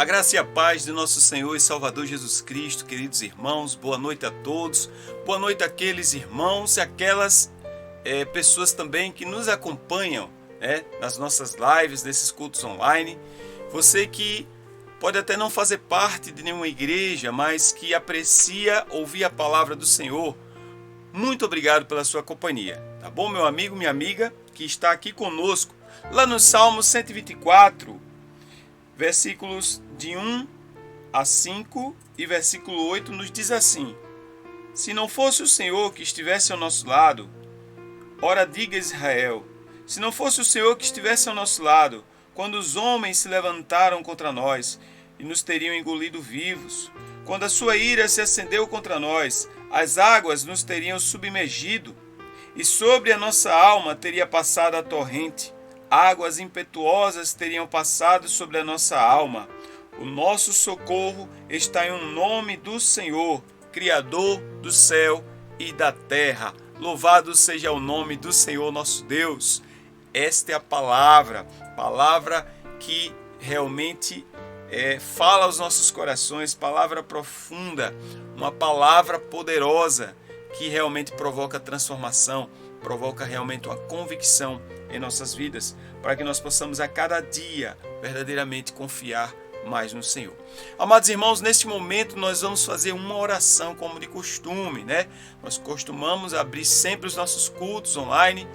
A graça e a paz de nosso Senhor e Salvador Jesus Cristo, queridos irmãos, boa noite a todos, boa noite àqueles irmãos e aquelas pessoas também que nos acompanham nas nossas lives, nesses cultos online. Você que pode até não fazer parte de nenhuma igreja, mas que aprecia ouvir a palavra do Senhor, muito obrigado pela sua companhia, tá bom, meu amigo, minha amiga, que está aqui conosco, lá no Salmo 124, versículos de 1 a 5 e versículo 8 nos diz assim: Se não fosse o Senhor que estivesse ao nosso lado, ora diga Israel, se não fosse o Senhor que estivesse ao nosso lado, quando os homens se levantaram contra nós e nos teriam engolido vivos, quando a sua ira se acendeu contra nós, as águas nos teriam submergido, e sobre a nossa alma teria passado a torrente. Águas impetuosas teriam passado sobre a nossa alma. O nosso socorro está em um nome do Senhor, Criador do céu e da terra. Louvado seja o nome do Senhor nosso Deus. Esta é a palavra que realmente fala aos nossos corações, palavra profunda, uma palavra poderosa que realmente provoca transformação, provoca realmente uma convicção em nossas vidas, para que nós possamos a cada dia verdadeiramente confiar mais no Senhor. Amados irmãos, neste momento nós vamos fazer uma oração como de costume, né? Nós costumamos abrir sempre os nossos cultos online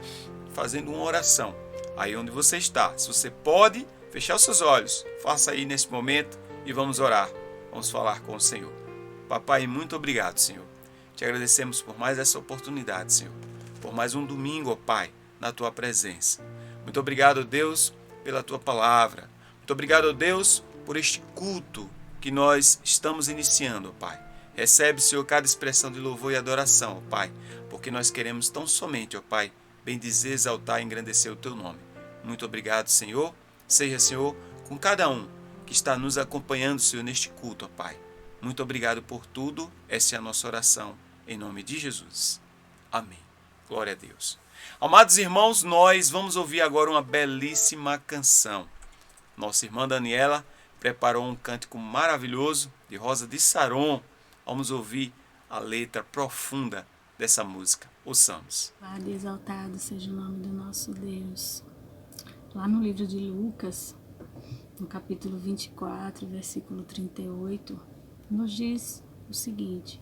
fazendo uma oração. Aí onde você está, se você pode fechar os seus olhos, faça aí nesse momento e vamos orar, vamos falar com o Senhor. Papai, muito obrigado, Senhor. Te agradecemos por mais essa oportunidade, Senhor, por mais um domingo, ó Pai, na Tua presença. Muito obrigado, Deus, pela Tua palavra. Muito obrigado, Deus, por este culto que nós estamos iniciando, ó Pai. Recebe, Senhor, cada expressão de louvor e adoração, ó Pai, porque nós queremos tão somente, ó Pai, bendizer, exaltar e engrandecer o Teu nome. Muito obrigado, Senhor. Seja, Senhor, com cada um que está nos acompanhando, Senhor, neste culto, ó Pai. Muito obrigado por tudo. Essa é a nossa oração, em nome de Jesus. Amém. Glória a Deus. Amados irmãos, nós vamos ouvir agora uma belíssima canção. Nossa irmã Daniela preparou um cântico maravilhoso de Rosa de Saron. Vamos ouvir a letra profunda dessa música. Ouçamos. Louvado e exaltado seja o nome do nosso Deus. Lá no livro de Lucas, no capítulo 24, versículo 38, nos diz o seguinte: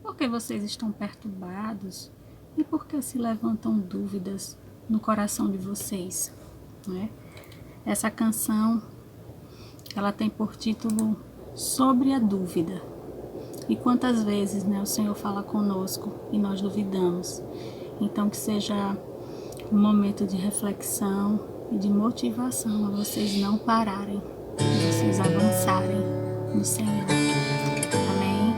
Por que vocês estão perturbados e por que se levantam dúvidas no coração de vocês? Essa canção, ela tem por título Sobre a Dúvida. E quantas vezes o Senhor fala conosco e nós duvidamos. Então que seja um momento de reflexão e de motivação a vocês não pararem, a vocês avançarem no Senhor. Amém?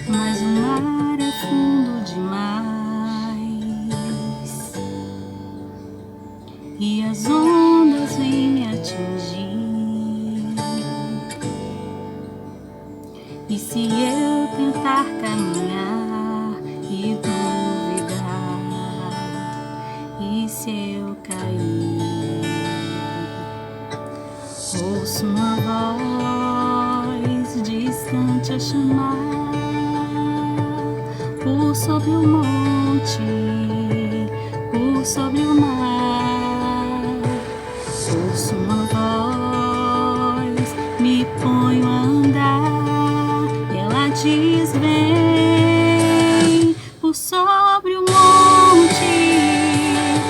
Mas o mar é fundo demais e as ondas vêm me atingir. E se eu tentar caminhar e duvidar, e se eu cair, ouço uma voz distante a chamar, por sobre o monte, por sobre o mar. Ouço uma voz, me ponho a andar, diz vem por sobre o monte,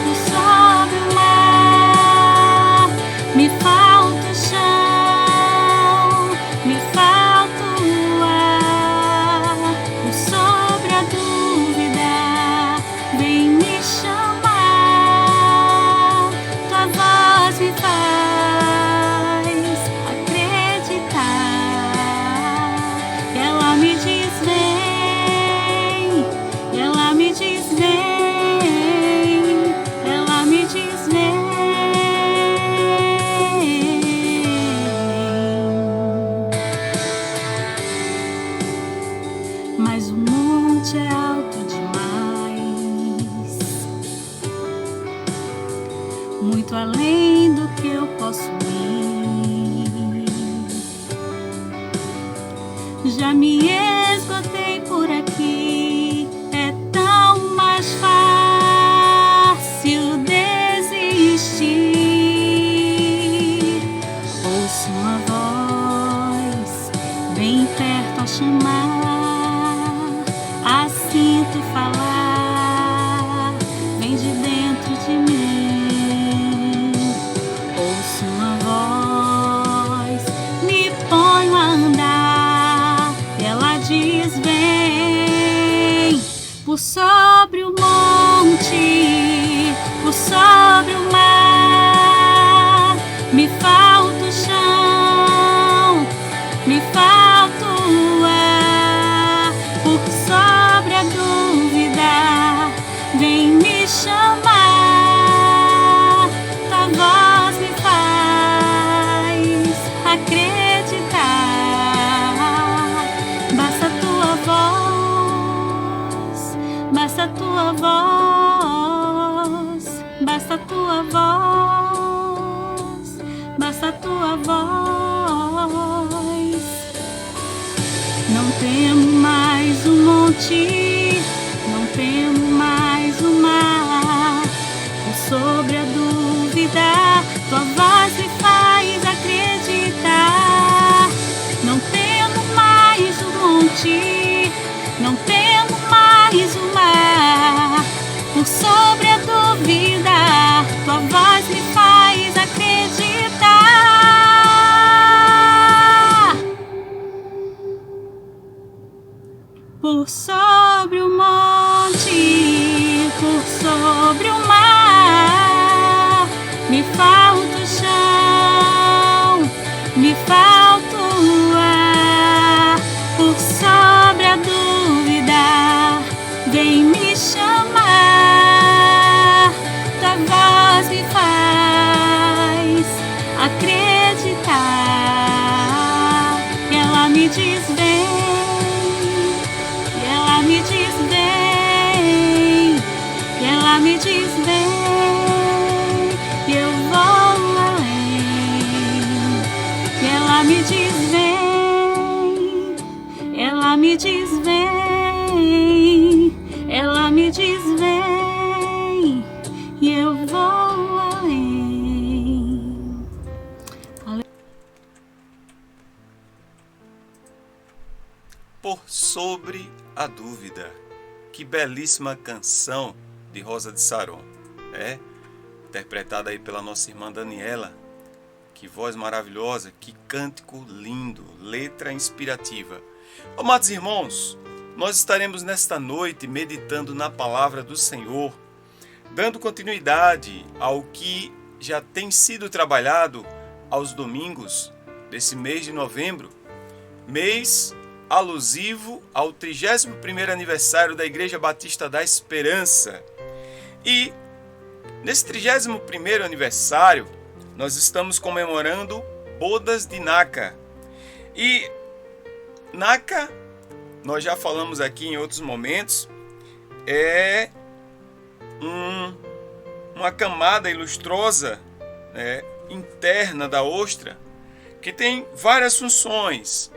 por sobre o mar. Me falta o chão, me falta o ar. Por sobre a dúvida vem me chamar. Tua voz me faz acreditar. Me diz vem. Já me esgotei por aqui, é tão mais fácil desistir. Ouço uma voz bem perto a chamar, a sinto falar, vem de dentro de mim. Ouço uma voz, me ponho a andar, ela diz: vem por sobre o monte, por sobre o mar. Me falta o chão, me falta o ar, por sobre a dúvida vem me chamar. Tua voz me faz acreditar. Basta tua voz, basta tua voz, basta tua voz, basta tua voz. Não temo mais o monte, não temo mais o mar. Por sobre a dúvida, tua voz me faz acreditar. Não temo mais o monte, não temo mais o mar. Por sobre a dúvida, tua voz me faz acreditar. Por sobre o monte, por sobre o mar, me falta o chão, me falta o ar. Por sobre a dúvida, vem me chamar. Tua voz me faz acreditar. Ela me diz: vem, ela me diz: vem, ela me diz: vem, e eu vou além. Ela me diz: vem, ela me diz: vem, ela me diz: vem, e eu vou além. Por sobre a dúvida. Que belíssima canção de Rosa de Saron, interpretada aí pela nossa irmã Daniela. Que voz maravilhosa, que cântico lindo, letra inspirativa. Amados irmãos, nós estaremos nesta noite meditando na palavra do Senhor, dando continuidade ao que já tem sido trabalhado aos domingos desse mês de novembro, mês alusivo ao 31º aniversário da Igreja Batista da Esperança. E nesse 31º aniversário, nós estamos comemorando Bodas de Naca. E Naca, nós já falamos aqui em outros momentos, é uma camada ilustrosa, interna da ostra, que tem várias funções.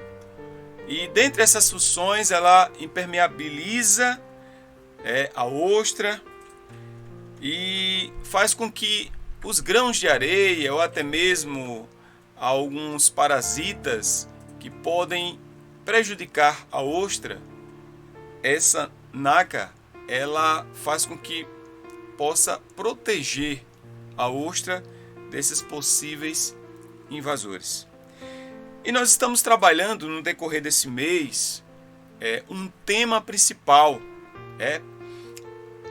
E dentre essas funções, ela impermeabiliza a ostra e faz com que os grãos de areia ou até mesmo alguns parasitas que podem prejudicar a ostra, essa naca, ela faz com que possa proteger a ostra desses possíveis invasores. E nós estamos trabalhando no decorrer desse mês um tema principal,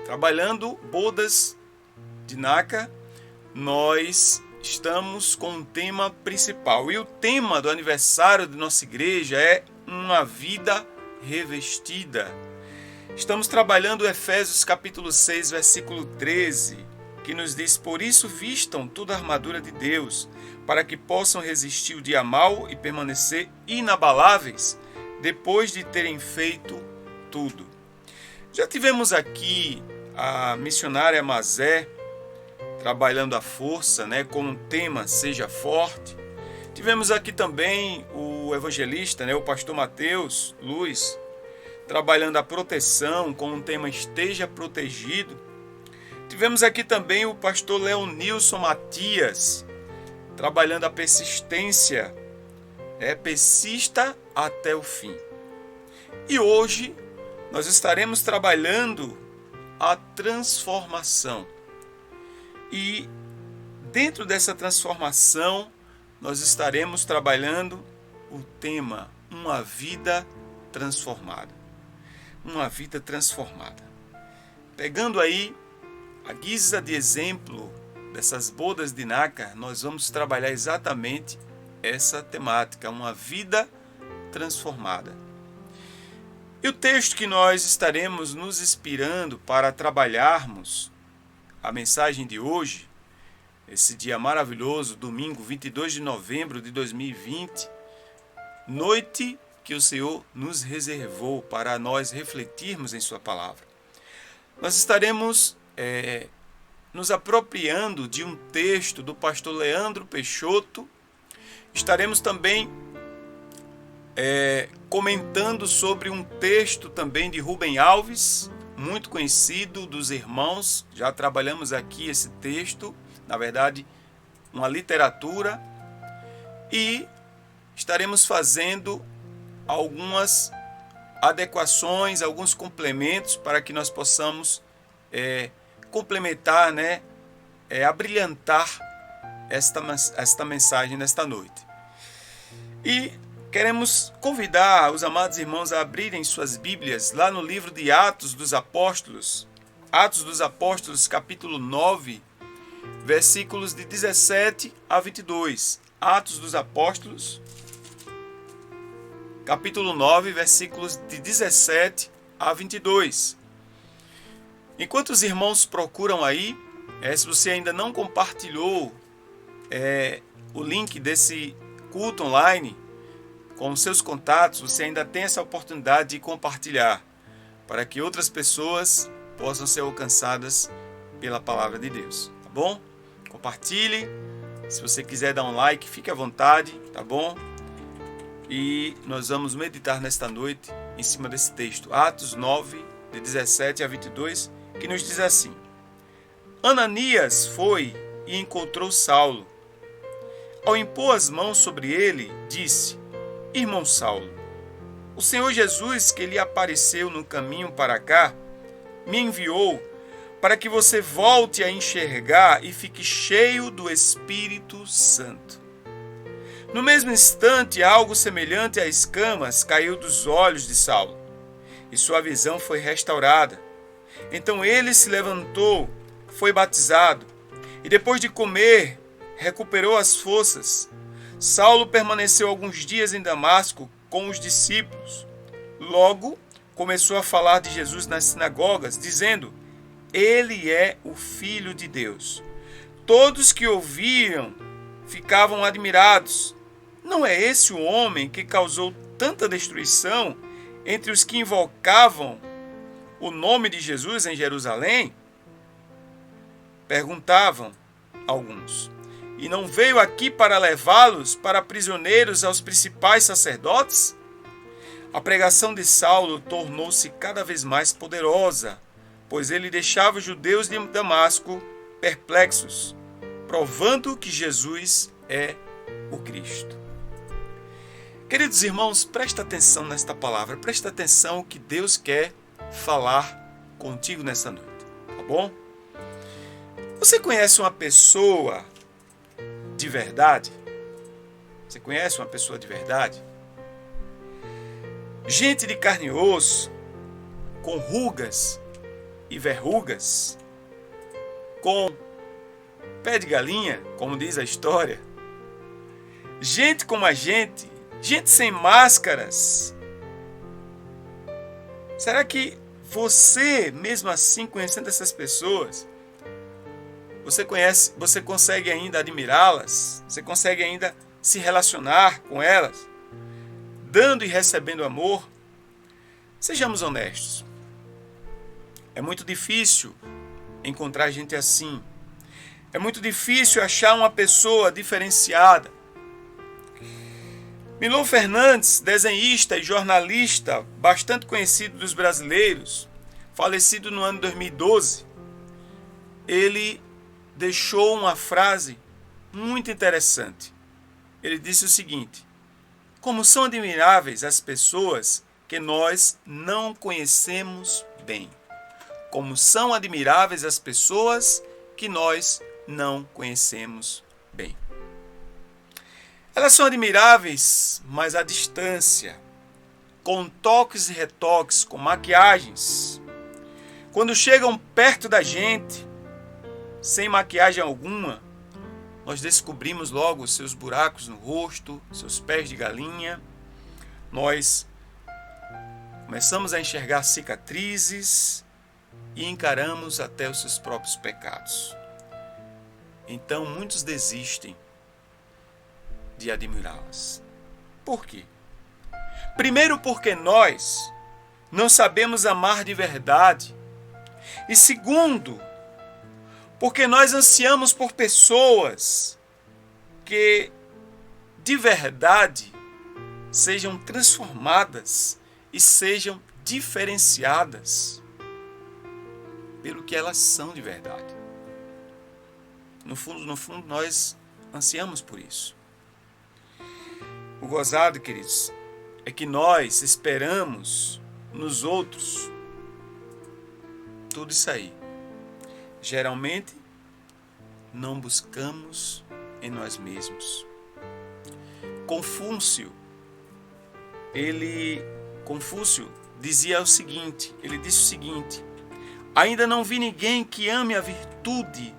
trabalhando bodas de Naca. Nós estamos com um tema principal, e o tema do aniversário de nossa igreja é uma vida revestida. Estamos trabalhando Efésios capítulo 6, versículo 13, que nos diz: por isso vistam toda a armadura de Deus, para que possam resistir o dia mau e permanecer inabaláveis, depois de terem feito tudo. Já tivemos aqui a missionária Mazé trabalhando a força, com o tema Seja Forte. Tivemos aqui também o evangelista, o pastor Mateus Luz, trabalhando a proteção com o tema Esteja Protegido. Tivemos aqui também o pastor Leonilson Matias, trabalhando a persistência, persista até o fim. E hoje nós estaremos trabalhando a transformação. E dentro dessa transformação, nós estaremos trabalhando o tema Uma Vida Transformada. Uma vida transformada. Pegando aí a guisa de exemplo dessas bodas de Nácar, nós vamos trabalhar exatamente essa temática, uma vida transformada. E o texto que nós estaremos nos inspirando para trabalharmos a mensagem de hoje, esse dia maravilhoso, domingo 22 de novembro de 2020, noite que o Senhor nos reservou para nós refletirmos em sua palavra. Nós estaremos nos apropriando de um texto do pastor Leandro Peixoto. Estaremos também comentando sobre um texto também de Rubem Alves, muito conhecido dos irmãos. Já trabalhamos aqui esse texto, na verdade, uma literatura. E estaremos fazendo algumas adequações, alguns complementos para que nós possamos complementar, abrilhantar esta mensagem nesta noite. E queremos convidar os amados irmãos a abrirem suas Bíblias lá no livro de Atos dos Apóstolos, capítulo 9, versículos de 17 a 22. Atos dos Apóstolos, capítulo 9, versículos de 17 a 22. Enquanto os irmãos procuram aí, se você ainda não compartilhou o link desse culto online com os seus contatos, você ainda tem essa oportunidade de compartilhar, para que outras pessoas possam ser alcançadas pela palavra de Deus, tá bom? Compartilhe. Se você quiser dar um like, fique à vontade, tá bom? E nós vamos meditar nesta noite em cima desse texto, Atos 9, de 17 a 22, que nos diz assim: Ananias foi e encontrou Saulo. Ao impor as mãos sobre ele, disse: Irmão Saulo, o Senhor Jesus, que lhe apareceu no caminho para cá, me enviou para que você volte a enxergar e fique cheio do Espírito Santo. No mesmo instante, algo semelhante a escamas caiu dos olhos de Saulo, e sua visão foi restaurada. Então ele se levantou, foi batizado, e depois de comer, recuperou as forças. Saulo permaneceu alguns dias em Damasco com os discípulos. Logo, começou a falar de Jesus nas sinagogas, dizendo: Ele é o Filho de Deus. Todos que ouviam ficavam admirados. Não é esse o homem que causou tanta destruição entre os que invocavam o nome de Jesus em Jerusalém? Perguntavam alguns. E não veio aqui para levá-los para prisioneiros aos principais sacerdotes? A pregação de Saulo tornou-se cada vez mais poderosa, pois ele deixava os judeus de Damasco perplexos, provando que Jesus é o Cristo. Queridos irmãos, presta atenção nesta palavra, presta atenção no que Deus quer falar contigo nesta noite, tá bom? Você conhece uma pessoa de verdade? Você conhece uma pessoa de verdade? Gente de carne e osso, com rugas e verrugas, com pé de galinha, como diz a história. Gente como a gente sem máscaras. Será que você, mesmo assim, conhecendo essas pessoas, você consegue ainda admirá-las? Você consegue ainda se relacionar com elas, dando e recebendo amor? Sejamos honestos. É muito difícil encontrar gente assim. É muito difícil achar uma pessoa diferenciada, Milor Fernandes, desenhista e jornalista bastante conhecido dos brasileiros, falecido no ano 2012, ele deixou uma frase muito interessante. Ele disse o seguinte: como são admiráveis as pessoas que nós não conhecemos bem. Como são admiráveis as pessoas que nós não conhecemos bem. Elas são admiráveis, mas à distância, com toques e retoques, com maquiagens. Quando chegam perto da gente, sem maquiagem alguma, nós descobrimos logo os seus buracos no rosto, seus pés de galinha. Nós começamos a enxergar cicatrizes e encaramos até os seus próprios pecados. Então, muitos desistem de admirá-las. Por quê? Primeiro, porque nós não sabemos amar de verdade. E segundo, porque nós ansiamos por pessoas que de verdade sejam transformadas e sejam diferenciadas pelo que elas são de verdade. No fundo, nós ansiamos por isso. O gozado, queridos, é que nós esperamos nos outros tudo isso aí. Geralmente, não buscamos em nós mesmos. Confúcio dizia o seguinte, ele disse o seguinte: ainda não vi ninguém que ame a virtude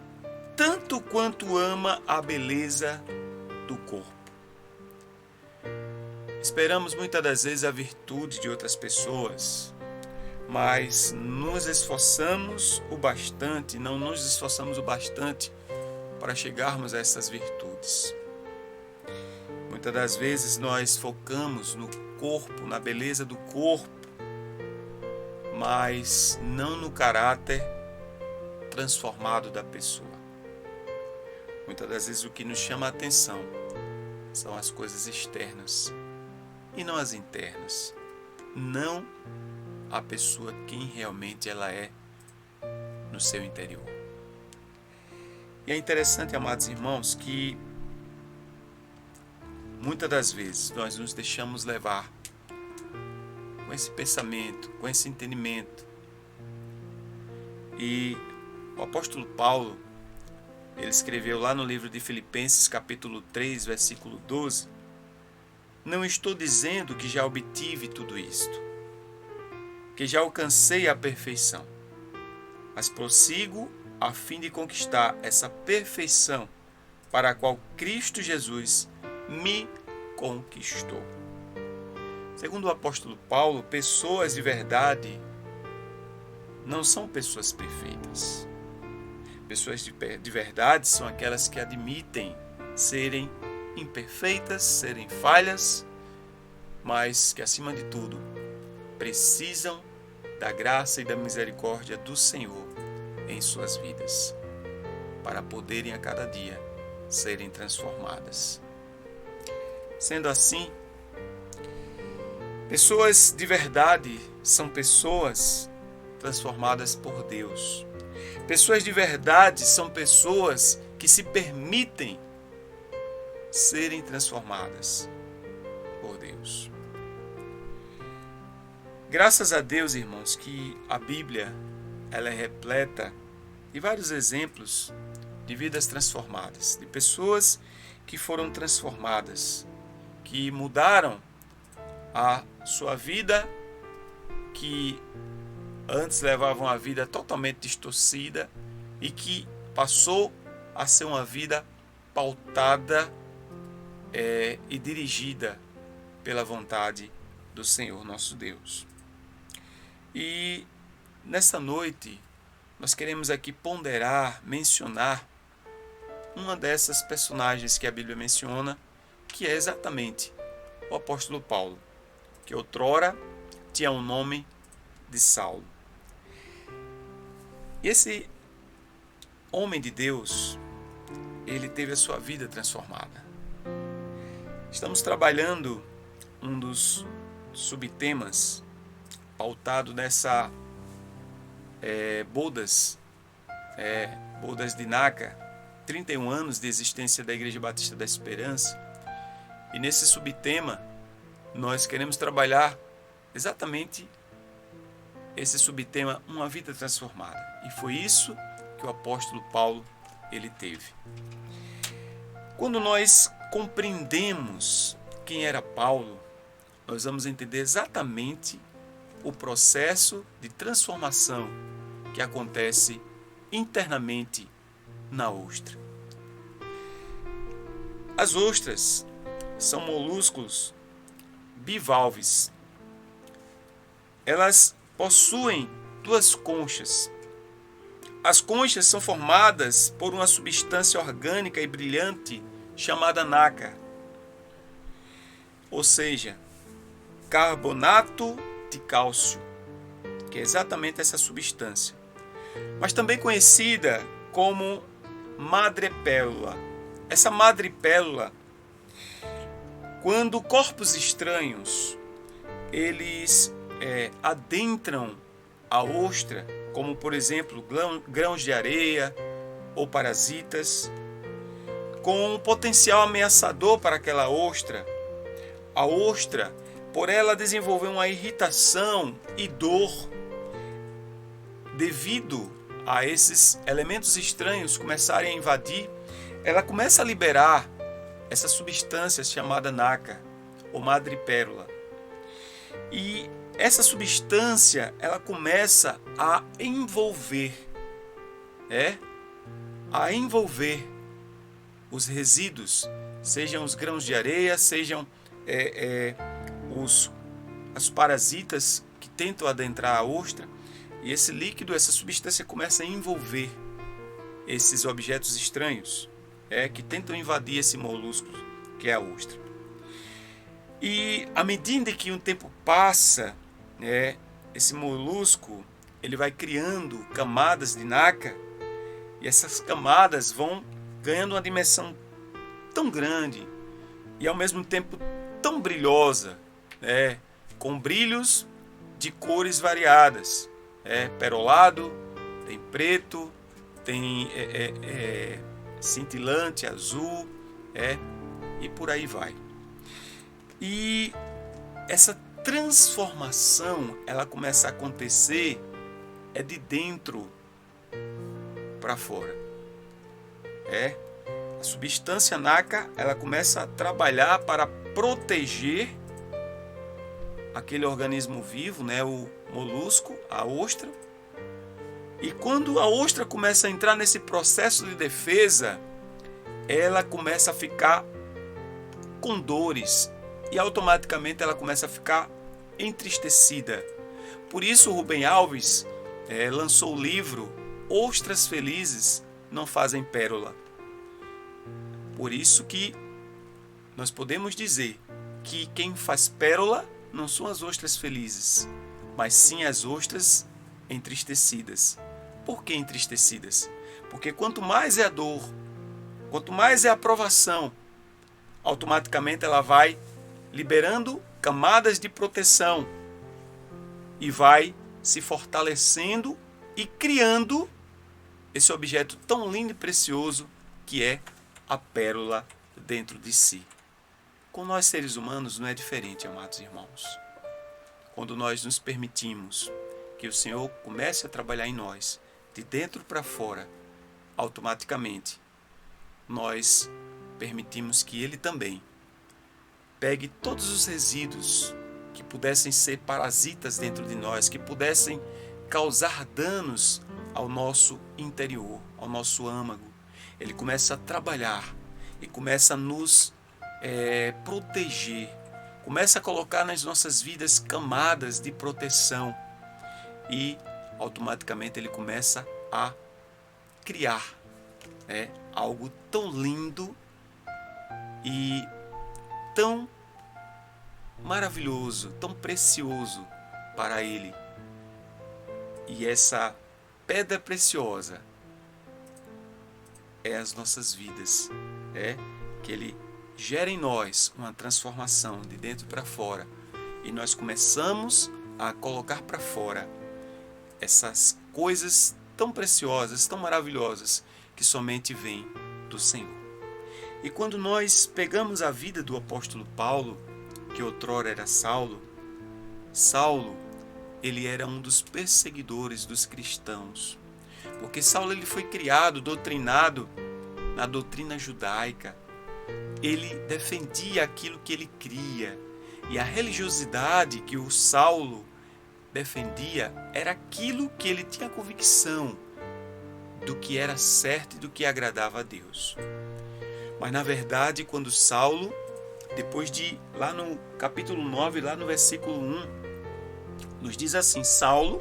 tanto quanto ama a beleza do corpo. Esperamos muitas das vezes a virtude de outras pessoas, mas não nos esforçamos o bastante para chegarmos a essas virtudes. Muitas das vezes nós focamos no corpo, na beleza do corpo, mas não no caráter transformado da pessoa. Muitas das vezes o que nos chama a atenção são as coisas externas e não as internas. Não a pessoa quem realmente ela é no seu interior. E é interessante, amados irmãos, que muitas das vezes nós nos deixamos levar com esse pensamento, com esse entendimento. E o apóstolo Paulo, ele escreveu lá no livro de Filipenses, capítulo 3, versículo 12: não estou dizendo que já obtive tudo isto, que já alcancei a perfeição, mas prossigo a fim de conquistar essa perfeição para a qual Cristo Jesus me conquistou. Segundo o apóstolo Paulo, pessoas de verdade não são pessoas perfeitas. Pessoas de verdade são aquelas que admitem serem imperfeitas, serem falhas, mas que, acima de tudo, precisam da graça e da misericórdia do Senhor em suas vidas, para poderem a cada dia serem transformadas. Sendo assim, pessoas de verdade são pessoas transformadas por Deus. Pessoas de verdade são pessoas que se permitem serem transformadas por Deus. Graças a Deus, irmãos, que a Bíblia ela é repleta de vários exemplos de vidas transformadas, de pessoas que foram transformadas, que mudaram a sua vida, que antes levavam a vida totalmente distorcida e que passou a ser uma vida pautada e dirigida pela vontade do Senhor nosso Deus. E nessa noite nós queremos aqui ponderar, mencionar uma dessas personagens que a Bíblia menciona, que é exatamente o apóstolo Paulo, que outrora tinha o nome de Saulo. E esse homem de Deus, ele teve a sua vida transformada. Estamos trabalhando um dos subtemas pautado nessa bodas de NACA, 31 anos de existência da Igreja Batista da Esperança. E nesse subtema nós queremos trabalhar exatamente esse subtema, uma vida transformada. E foi isso que o apóstolo Paulo ele teve. Quando nós compreendemos quem era Paulo, nós vamos entender exatamente o processo de transformação que acontece internamente na ostra. As ostras são molúsculos bivalves. Elas possuem duas conchas. As conchas são formadas por uma substância orgânica e brilhante chamada NACA, ou seja, carbonato de cálcio, que é exatamente essa substância, mas também conhecida como madrepélula. Essa madrepélula, quando corpos estranhos eles adentram a ostra, como por exemplo grãos de areia ou parasitas, com um potencial ameaçador para aquela ostra, a ostra, por ela desenvolver uma irritação e dor devido a esses elementos estranhos começarem a invadir, ela começa a liberar essa substância chamada NACA, ou madrepélula. E essa substância, ela começa a envolver, os resíduos, sejam os grãos de areia, sejam os parasitas que tentam adentrar a ostra, e esse líquido, essa substância começa a envolver esses objetos estranhos, que tentam invadir esse molúsculo que é a ostra. E à medida que o tempo passa, esse molusco ele vai criando camadas de NACA, e essas camadas vão ganhando uma dimensão tão grande e ao mesmo tempo tão brilhosa, com brilhos de cores variadas, perolado, tem preto, tem cintilante, azul, e por aí vai. E essa transformação ela começa a acontecer de dentro para fora. A substância NACA ela começa a trabalhar para proteger aquele organismo vivo, o molusco, a ostra. E quando a ostra começa a entrar nesse processo de defesa, ela começa a ficar com dores e automaticamente ela começa a ficar entristecida. Por isso Rubem Alves lançou o livro Ostras Felizes Não Fazem Pérola. Por isso que nós podemos dizer que quem faz pérola não são as ostras felizes, mas sim as ostras entristecidas. Por que entristecidas? Porque quanto mais é a dor, quanto mais é a provação, automaticamente ela vai liberando camadas de proteção e vai se fortalecendo e criando esse objeto tão lindo e precioso que é a pérola dentro de si. Com nós seres humanos não é diferente, amados irmãos. Quando nós nos permitimos que o Senhor comece a trabalhar em nós, de dentro para fora, automaticamente nós permitimos que Ele também pegue todos os resíduos que pudessem ser parasitas dentro de nós, que pudessem causar danos ao nosso interior, ao nosso âmago. Ele começa a trabalhar e começa a nos proteger, começa a colocar nas nossas vidas camadas de proteção e automaticamente ele começa a criar algo tão lindo e tão maravilhoso, tão precioso para ele. E essa pedra preciosa é as nossas vidas, que ele gera em nós uma transformação de dentro para fora e nós começamos a colocar para fora essas coisas tão preciosas, tão maravilhosas que somente vêm do Senhor. E quando nós pegamos a vida do apóstolo Paulo, que outrora era Saulo, ele era um dos perseguidores dos cristãos. Porque Saulo ele foi criado, doutrinado na doutrina judaica. Ele defendia aquilo que ele cria. E a religiosidade que o Saulo defendia era aquilo que ele tinha convicção do que era certo e do que agradava a Deus. Mas na verdade, quando Saulo, depois de, lá no capítulo 9, lá no versículo 1, nos diz assim: Saulo,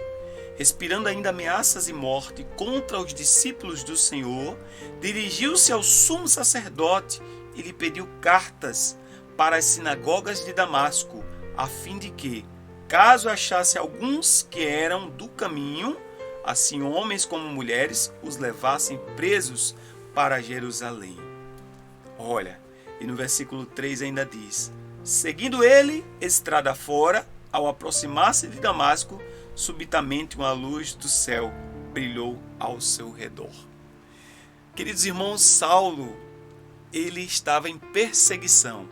respirando ainda ameaças e morte contra os discípulos do Senhor, dirigiu-se ao sumo sacerdote e lhe pediu cartas para as sinagogas de Damasco, a fim de que, caso achasse alguns que eram do caminho, assim homens como mulheres, os levassem presos para Jerusalém. Olha, e no versículo 3 ainda diz: seguindo ele, estrada fora, ao aproximar-se de Damasco, subitamente uma luz do céu brilhou ao seu redor. Queridos irmãos, Saulo, ele estava em perseguição.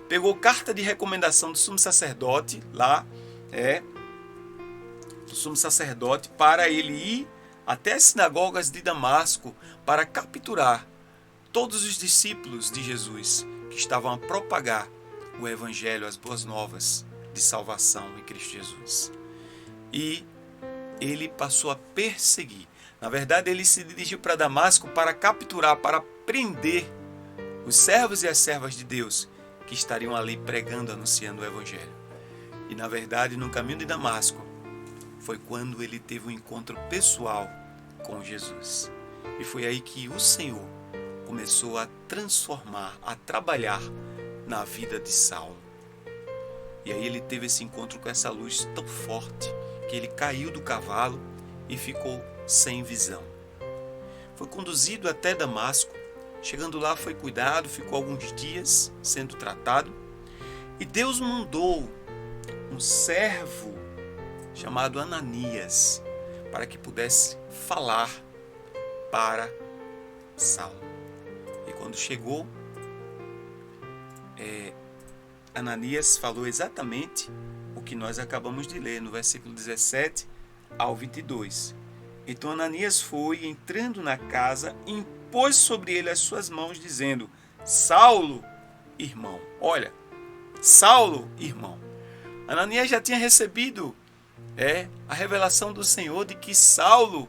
Pegou carta de recomendação do sumo sacerdote, do sumo sacerdote, para ele ir até as sinagogas de Damasco para capturar todos os discípulos de Jesus que estavam a propagar o evangelho, as boas novas de salvação em Cristo Jesus. E ele passou a perseguir. Na verdade, ele se dirigiu para Damasco para capturar, para prender os servos e as servas de Deus que estariam ali pregando, anunciando o evangelho. E na verdade, no caminho de Damasco, foi quando ele teve um encontro pessoal com Jesus. E foi aí que o Senhor começou a transformar, a trabalhar na vida de Saulo. E aí ele teve esse encontro com essa luz tão forte que ele caiu do cavalo e ficou sem visão. Foi conduzido até Damasco. Chegando lá foi cuidado, ficou alguns dias sendo tratado. E Deus mandou um servo chamado Ananias para que pudesse falar para Saulo. E quando chegou, Ananias falou exatamente o que nós acabamos de ler no versículo 17 ao 22. Então Ananias foi, entrando na casa, impôs sobre ele as suas mãos, dizendo: Saulo, irmão. Olha, Saulo, irmão. Ananias já tinha recebido a revelação do Senhor de que Saulo,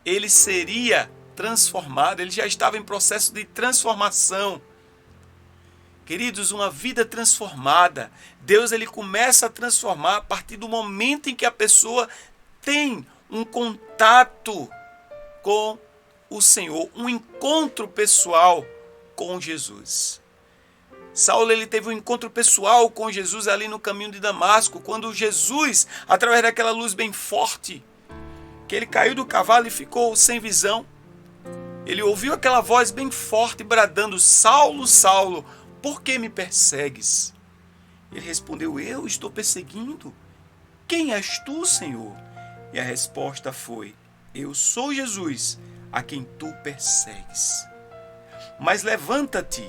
ele seria transformado, ele já estava em processo de transformação. Queridos, uma vida transformada, Deus ele começa a transformar a partir do momento em que a pessoa tem um contato com o Senhor, um encontro pessoal com Jesus. Saulo ele teve um encontro pessoal com Jesus ali no caminho de Damasco, quando Jesus, através daquela luz bem forte, que ele caiu do cavalo e ficou sem visão, ele ouviu aquela voz bem forte bradando: Saulo, Saulo, por que me persegues? Ele respondeu: eu estou perseguindo. Quem és tu, Senhor? E a resposta foi: eu sou Jesus, a quem tu persegues. Mas levanta-te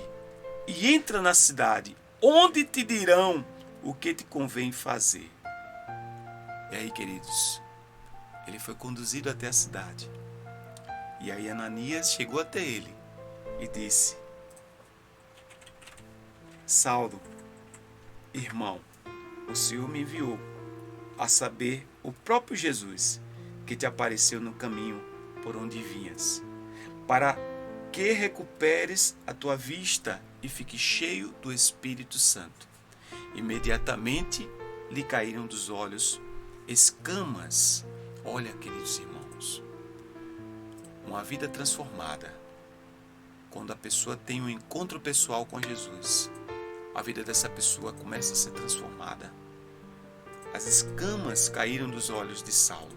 e entra na cidade, onde te dirão o que te convém fazer. E aí, queridos, ele foi conduzido até a cidade. E aí Ananias chegou até ele e disse: Saulo, irmão, o Senhor me enviou, a saber, o próprio Jesus, que te apareceu no caminho por onde vinhas, para que recuperes a tua vista e fique cheio do Espírito Santo. Imediatamente lhe caíram dos olhos escamas. Olha, queridos irmãos, uma vida transformada, quando a pessoa tem um encontro pessoal com Jesus, a vida dessa pessoa começa a ser transformada. As escamas caíram dos olhos de Saulo.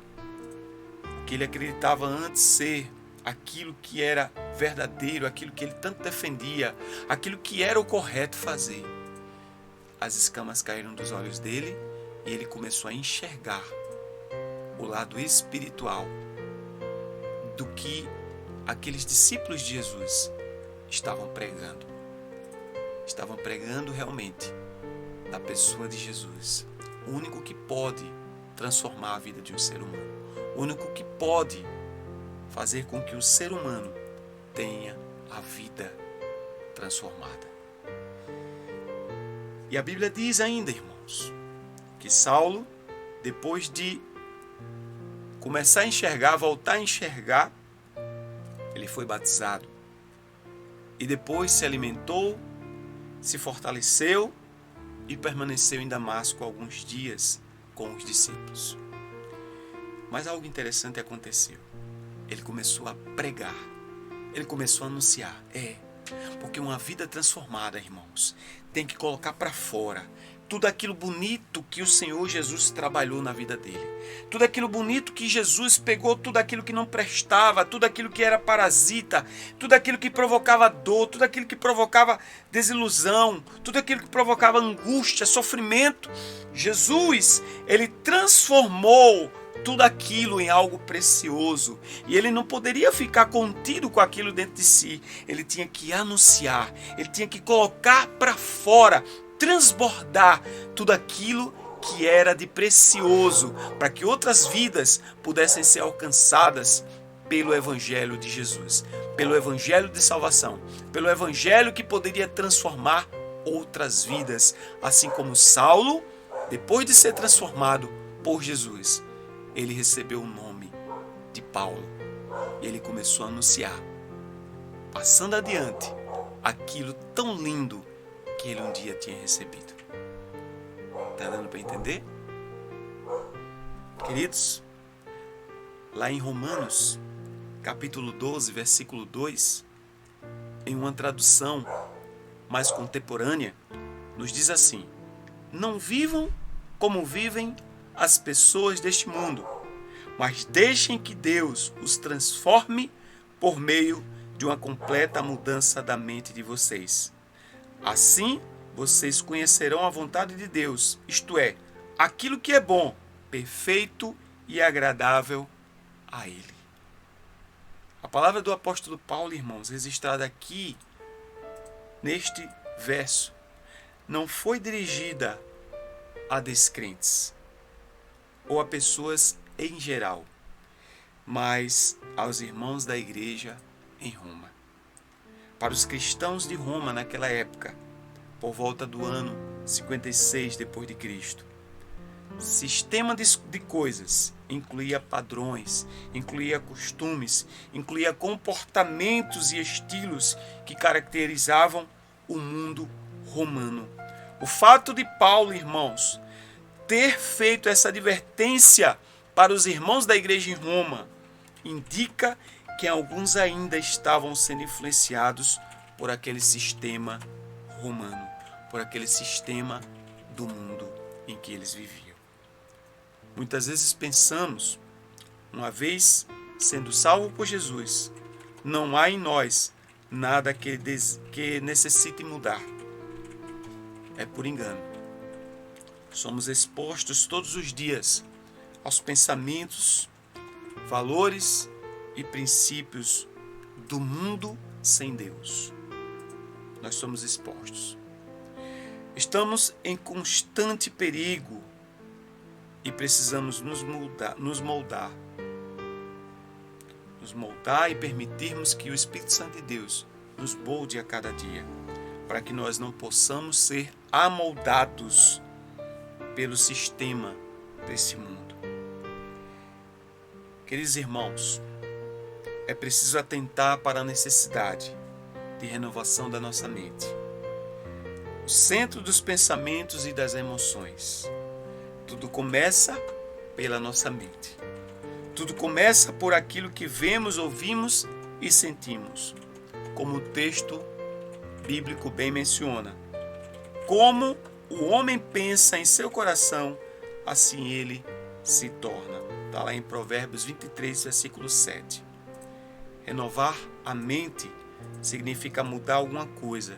O que ele acreditava antes ser aquilo que era verdadeiro, aquilo que ele tanto defendia, aquilo que era o correto fazer. As escamas caíram dos olhos dele e ele começou a enxergar o lado espiritual do que aqueles discípulos de Jesus estavam pregando. Estavam pregando realmente da pessoa de Jesus, o único que pode transformar a vida de um ser humano, o único que pode fazer com que o ser humano tenha a vida transformada. E a Bíblia diz ainda, irmãos, que Saulo, depois de começar a enxergar, voltar a enxergar, ele foi batizado. E depois se alimentou, se fortaleceu e permaneceu em Damasco alguns dias com os discípulos. Mas algo interessante aconteceu. Ele começou a pregar. Ele começou a anunciar. Porque uma vida transformada, irmãos, tem que colocar para fora tudo aquilo bonito que o Senhor Jesus trabalhou na vida dele. Tudo aquilo bonito que Jesus pegou, tudo aquilo que não prestava, tudo aquilo que era parasita, tudo aquilo que provocava dor, tudo aquilo que provocava desilusão, tudo aquilo que provocava angústia, sofrimento. Jesus, ele transformou tudo aquilo em algo precioso. E ele não poderia ficar contido com aquilo dentro de si. Ele tinha que anunciar, ele tinha que colocar para fora, transbordar tudo aquilo que era de precioso, para que outras vidas pudessem ser alcançadas pelo Evangelho de Jesus, pelo Evangelho de salvação, pelo Evangelho que poderia transformar outras vidas, assim como Saulo, depois de ser transformado por Jesus, ele recebeu o nome de Paulo e ele começou a anunciar, passando adiante aquilo tão lindo que ele um dia tinha recebido. Está dando para entender? Queridos, lá em Romanos, capítulo 12, versículo 2, em uma tradução mais contemporânea, nos diz assim: não vivam como vivem as pessoas deste mundo, mas deixem que Deus os transforme por meio de uma completa mudança da mente de vocês. Assim, vocês conhecerão a vontade de Deus, isto é, aquilo que é bom, perfeito e agradável a Ele. A palavra do apóstolo Paulo, irmãos, registrada aqui neste verso, não foi dirigida a descrentes ou a pessoas em geral, mas aos irmãos da igreja em Roma. Para os cristãos de Roma naquela época, por volta do ano 56 depois de Cristo, sistema de coisas incluía padrões, incluía costumes, incluía comportamentos e estilos que caracterizavam o mundo romano. O fato de Paulo, irmãos, ter feito essa advertência para os irmãos da igreja em Roma indica que alguns ainda estavam sendo influenciados por aquele sistema romano, por aquele sistema do mundo em que eles viviam. Muitas vezes pensamos, uma vez sendo salvo por Jesus, não há em nós nada que necessite mudar. É por engano. Somos expostos todos os dias aos pensamentos, valores e princípios do mundo sem Deus. Nós somos expostos. Estamos em constante perigo e precisamos nos moldar e permitirmos que o Espírito Santo de Deus nos molde a cada dia, para que nós não possamos ser amoldados pelo sistema desse mundo. Queridos irmãos, é preciso atentar para a necessidade de renovação da nossa mente. O centro dos pensamentos e das emoções. Tudo começa pela nossa mente. Tudo começa por aquilo que vemos, ouvimos e sentimos. Como o texto bíblico bem menciona. Como o homem pensa em seu coração, assim ele se torna. Está lá em Provérbios 23, versículo 7. Renovar a mente significa mudar alguma coisa,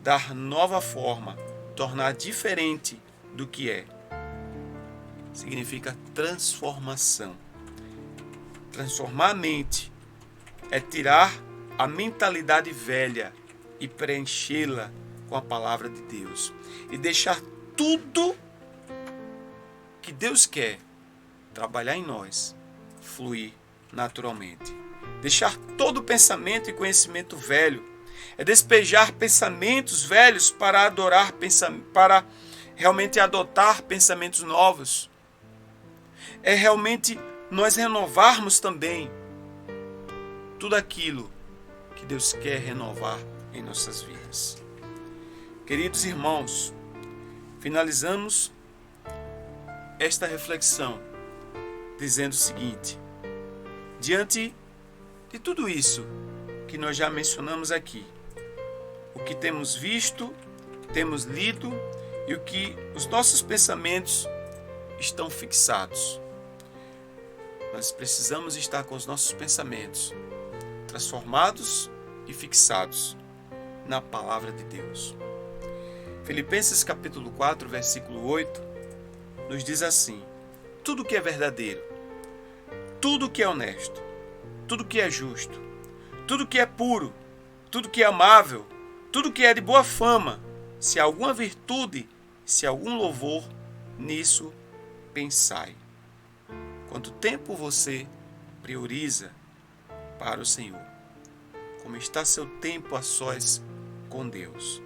dar nova forma, tornar diferente do que é. Significa transformação. Transformar a mente é tirar a mentalidade velha e preenchê-la com a palavra de Deus. E deixar tudo que Deus quer trabalhar em nós fluir naturalmente. Deixar todo pensamento e conhecimento velho. É despejar pensamentos velhos para realmente adotar pensamentos novos. É realmente nós renovarmos também tudo aquilo que Deus quer renovar em nossas vidas. Queridos irmãos, finalizamos esta reflexão dizendo o seguinte: diante de tudo isso que nós já mencionamos aqui, o que temos visto, temos lido e o que os nossos pensamentos estão fixados, nós precisamos estar com os nossos pensamentos transformados e fixados na palavra de Deus. Filipenses capítulo 4, versículo 8, nos diz assim: tudo que é verdadeiro, tudo que é honesto, tudo que é justo, tudo que é puro, tudo que é amável, tudo que é de boa fama, se há alguma virtude, se há algum louvor, nisso pensai. Quanto tempo você prioriza para o Senhor? Como está seu tempo a sós com Deus?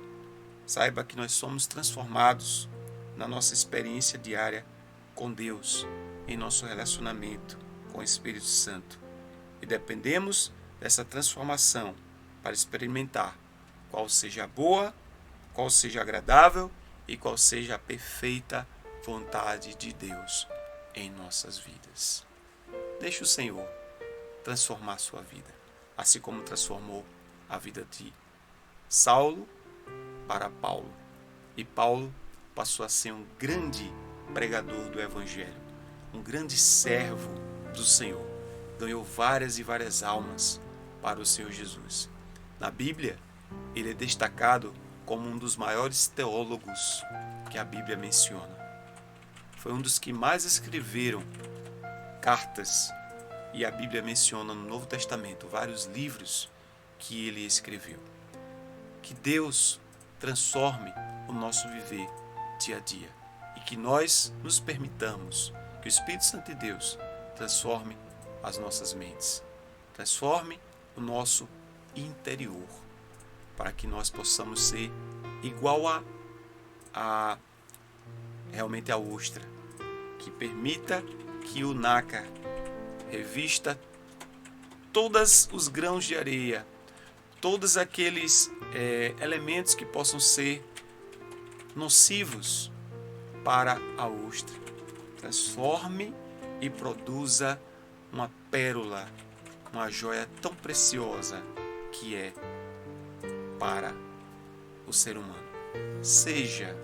Saiba que nós somos transformados na nossa experiência diária com Deus, em nosso relacionamento com o Espírito Santo. E dependemos dessa transformação para experimentar qual seja a boa, qual seja agradável e qual seja a perfeita vontade de Deus em nossas vidas. Deixe o Senhor transformar a sua vida, assim como transformou a vida de Saulo para Paulo. E Paulo passou a ser um grande pregador do Evangelho, um grande servo do Senhor. Ganhou várias e várias almas para o Senhor Jesus. Na Bíblia, ele é destacado como um dos maiores teólogos que a Bíblia menciona. Foi um dos que mais escreveram cartas, e a Bíblia menciona no Novo Testamento vários livros que ele escreveu. Que Deus transforme o nosso viver dia a dia e que nós nos permitamos que o Espírito Santo de Deus transforme as nossas mentes, transforme o nosso interior, para que nós possamos ser igual realmente a ostra, que permita que o nácar revista todos os grãos de areia, todos aqueles elementos que possam ser nocivos para a ostra. Transforme e produza uma pérola, uma joia tão preciosa que é para o ser humano. Seja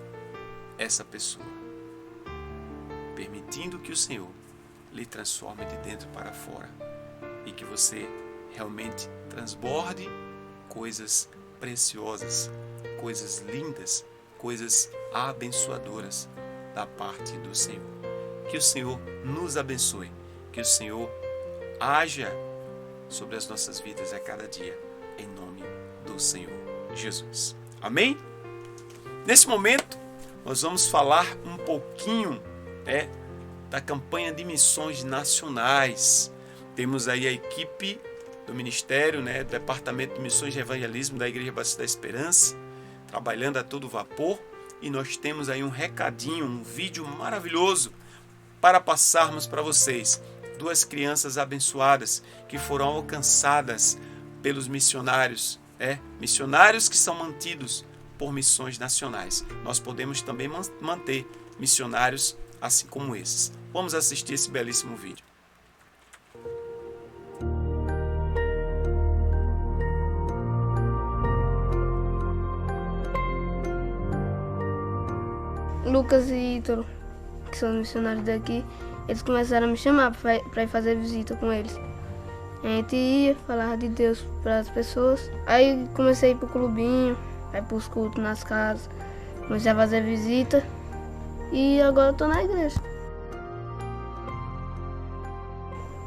essa pessoa, permitindo que o Senhor lhe transforme de dentro para fora e que você realmente transborde coisas preciosas, coisas lindas, coisas abençoadoras da parte do Senhor. Que o Senhor nos abençoe, que o Senhor haja sobre as nossas vidas a cada dia, em nome do Senhor Jesus. Amém? Nesse momento, nós vamos falar um pouquinho da campanha de missões nacionais. Temos aí a equipe do Ministério, do Departamento de Missões e Evangelismo da Igreja Batista da Esperança, trabalhando a todo vapor, e nós temos aí um recadinho, um vídeo maravilhoso para passarmos para vocês. 2 crianças abençoadas que foram alcançadas pelos missionários, missionários que são mantidos por missões nacionais. Nós podemos também manter missionários assim como esses. Vamos assistir esse belíssimo vídeo. Lucas e Ítalo, que são missionários daqui, eles começaram a me chamar para ir fazer visita com eles. A gente ia falar de Deus para as pessoas. Aí comecei a ir pro clubinho, aí pros cultos nas casas. Comecei a fazer visita e agora eu tô na igreja.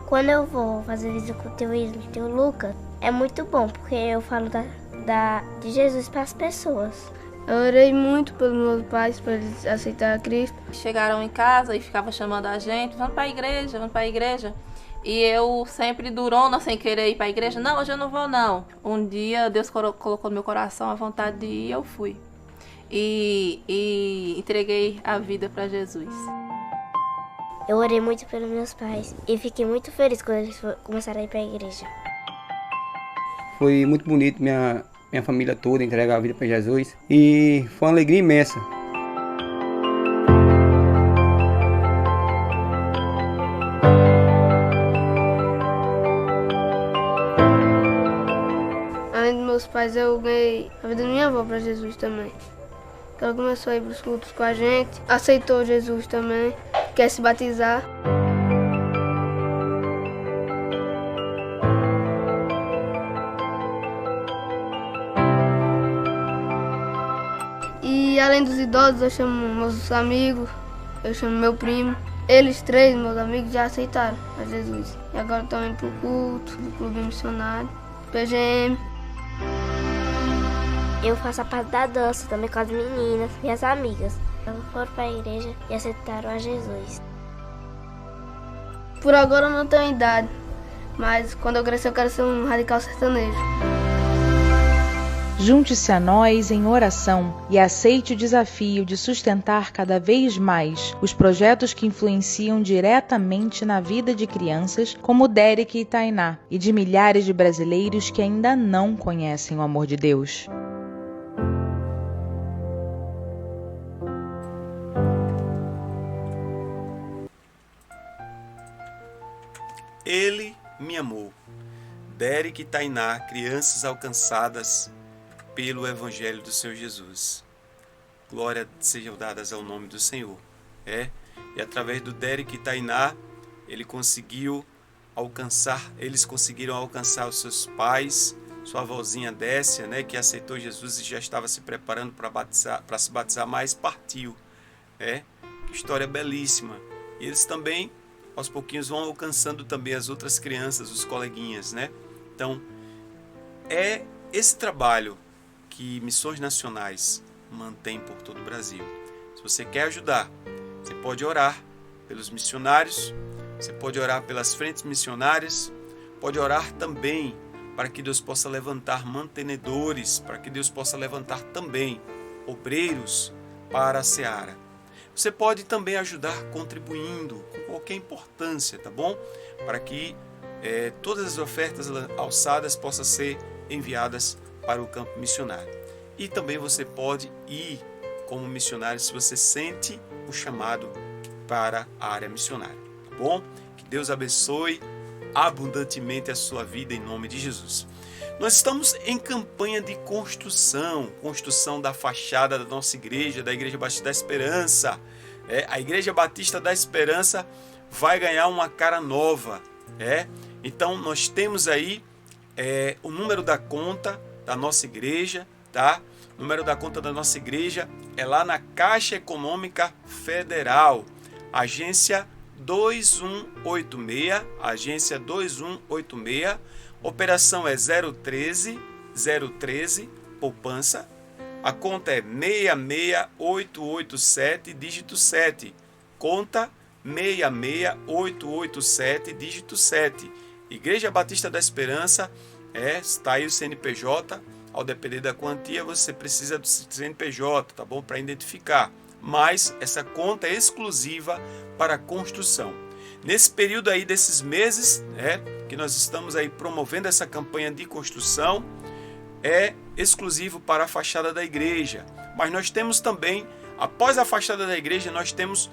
Quando eu vou fazer visita com o teu Isla e o teu Lucas, é muito bom, porque eu falo de Jesus para as pessoas. Eu orei muito pelos meus pais para eles aceitarem Cristo. Chegaram em casa e ficavam chamando a gente, vamos para a igreja, vamos para a igreja. E eu sempre durona, sem querer ir para a igreja, não, hoje eu não vou não. Um dia Deus colocou no meu coração a vontade de ir e eu fui. E entreguei a vida para Jesus. Eu orei muito pelos meus pais e fiquei muito feliz quando eles começaram a ir para a igreja. Foi muito bonito minha família toda entregar a vida para Jesus e foi uma alegria imensa. Além dos meus pais, eu ganhei a vida da minha avó para Jesus também. Ela começou a ir para os cultos com a gente, aceitou Jesus também, quer se batizar. E além dos idosos, eu chamo meus amigos, eu chamo meu primo. Eles três, meus amigos, já aceitaram a Jesus. E agora estão indo para o culto do Clube Missionário, PGM. Eu faço a parte da dança também com as meninas, minhas amigas. Elas foram para a igreja e aceitaram a Jesus. Por agora eu não tenho idade, mas quando eu crescer eu quero ser um radical sertanejo. Junte-se a nós em oração e aceite o desafio de sustentar cada vez mais os projetos que influenciam diretamente na vida de crianças como Derek e Tainá e de milhares de brasileiros que ainda não conhecem o amor de Deus. Ele me amou. Derek e Tainá, crianças alcançadas pelo Evangelho do Senhor Jesus. Glória sejam dadas ao nome do Senhor. E através do Derek e Tainá, eles conseguiram alcançar os seus pais, sua avózinha Décia, que aceitou Jesus e já estava se preparando para se batizar, mas partiu. Que história belíssima. E eles também, aos pouquinhos, vão alcançando também as outras crianças, os coleguinhas, Então, é esse trabalho que Missões Nacionais mantém por todo o Brasil. Se você quer ajudar, você pode orar pelos missionários, você pode orar pelas frentes missionárias, pode orar também para que Deus possa levantar mantenedores, para que Deus possa levantar também obreiros para a seara. Você pode também ajudar contribuindo com qualquer importância, tá bom? Para que todas as ofertas alçadas possam ser enviadas para o campo missionário. E também você pode ir como missionário se você sente o chamado para a área missionária, tá bom? Que Deus abençoe abundantemente a sua vida em nome de Jesus. Nós estamos em campanha de construção da fachada da nossa igreja, da Igreja Batista da Esperança. A Igreja Batista da Esperança vai ganhar uma cara nova. Então nós temos aí o número da conta da nossa igreja, tá? O número da conta da nossa igreja é lá na Caixa Econômica Federal, agência 2186, operação é 013, poupança, a conta é 66887, dígito 7, conta 66887, dígito 7, Igreja Batista da Esperança, está aí o CNPJ, ao depender da quantia você precisa do CNPJ, tá bom? Para identificar, mas essa conta é exclusiva para construção. Nesse período aí desses meses, que nós estamos aí promovendo essa campanha de construção, é exclusivo para a fachada da igreja. Mas nós temos também, após a fachada da igreja, nós temos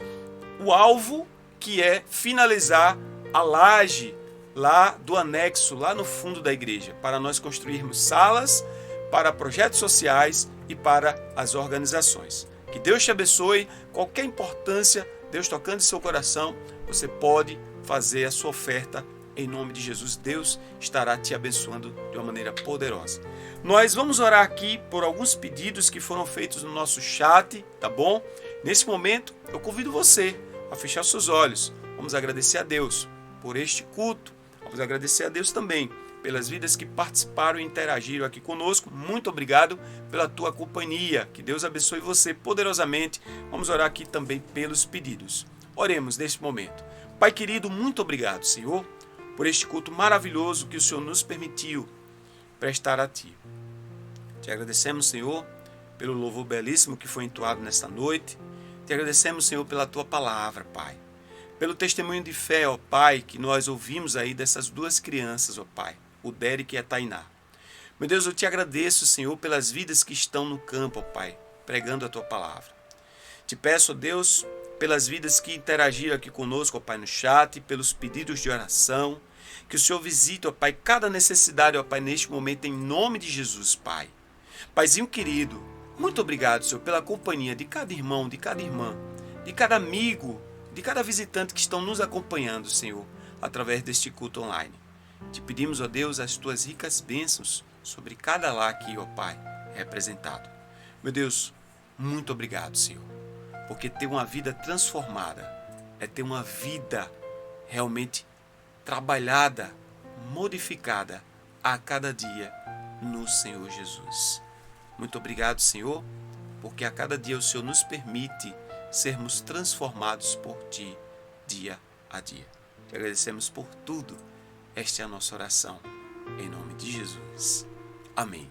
o alvo, que é finalizar a laje lá do anexo, lá no fundo da igreja, para nós construirmos salas para projetos sociais e para as organizações. Que Deus te abençoe. Qualquer importância, Deus tocando em seu coração, você pode fazer a sua oferta Em nome de Jesus, Deus estará te abençoando de uma maneira poderosa. Nós vamos orar aqui por alguns pedidos que foram feitos no nosso chat, tá bom? Nesse momento, eu convido você a fechar seus olhos. Vamos agradecer a Deus por este culto. Vamos agradecer a Deus também pelas vidas que participaram e interagiram aqui conosco. Muito obrigado pela tua companhia. Que Deus abençoe você poderosamente. Vamos orar aqui também pelos pedidos. Oremos neste momento. Pai querido, muito obrigado, Senhor, por este culto maravilhoso que o Senhor nos permitiu prestar a Ti. Te agradecemos, Senhor, pelo louvor belíssimo que foi entoado nesta noite. Te agradecemos, Senhor, pela Tua palavra, Pai. Pelo testemunho de fé, ó Pai, que nós ouvimos aí dessas duas crianças, ó Pai, o Derek e a Tainá. Meu Deus, eu te agradeço, Senhor, pelas vidas que estão no campo, ó Pai, pregando a Tua palavra. Te peço, ó Deus, pelas vidas que interagiram aqui conosco, ó Pai, no chat, pelos pedidos de oração, que o Senhor visite, ó Pai, cada necessidade, ó Pai, neste momento, em nome de Jesus, Pai. Paizinho querido, muito obrigado, Senhor, pela companhia de cada irmão, de cada irmã, de cada amigo, de cada visitante que estão nos acompanhando, Senhor, através deste culto online. Te pedimos, ó Deus, as Tuas ricas bênçãos sobre cada lar aqui, ó Pai, representado. Meu Deus, muito obrigado, Senhor, porque ter uma vida transformada é ter uma vida realmente trabalhada, modificada a cada dia no Senhor Jesus. Muito obrigado, Senhor, porque a cada dia o Senhor nos permite sermos transformados por Ti, dia a dia. Te agradecemos por tudo. Esta é a nossa oração, em nome de Jesus. Amém.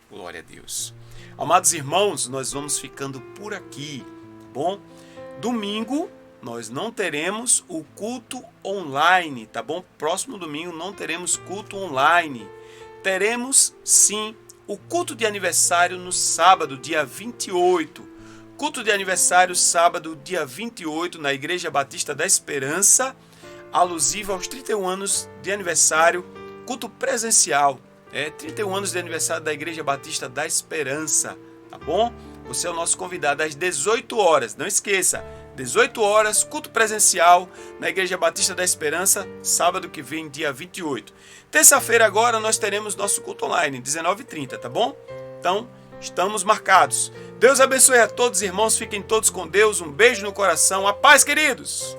Glória a Deus. Amados irmãos, nós vamos ficando por aqui, tá bom? Domingo, nós não teremos o culto online, tá bom? Próximo domingo não teremos culto online. Teremos, sim, o culto de aniversário no sábado, dia 28. Culto de aniversário, sábado, dia 28, na Igreja Batista da Esperança, alusivo aos 31 anos de aniversário, culto presencial. 31 anos de aniversário da Igreja Batista da Esperança, tá bom? Você é o nosso convidado às 18 horas, não esqueça, 18 horas, culto presencial na Igreja Batista da Esperança, sábado que vem, dia 28. Terça-feira agora nós teremos nosso culto online, 19h30, tá bom? Então, estamos marcados. Deus abençoe a todos, irmãos. Fiquem todos com Deus. Um beijo no coração. A paz, queridos!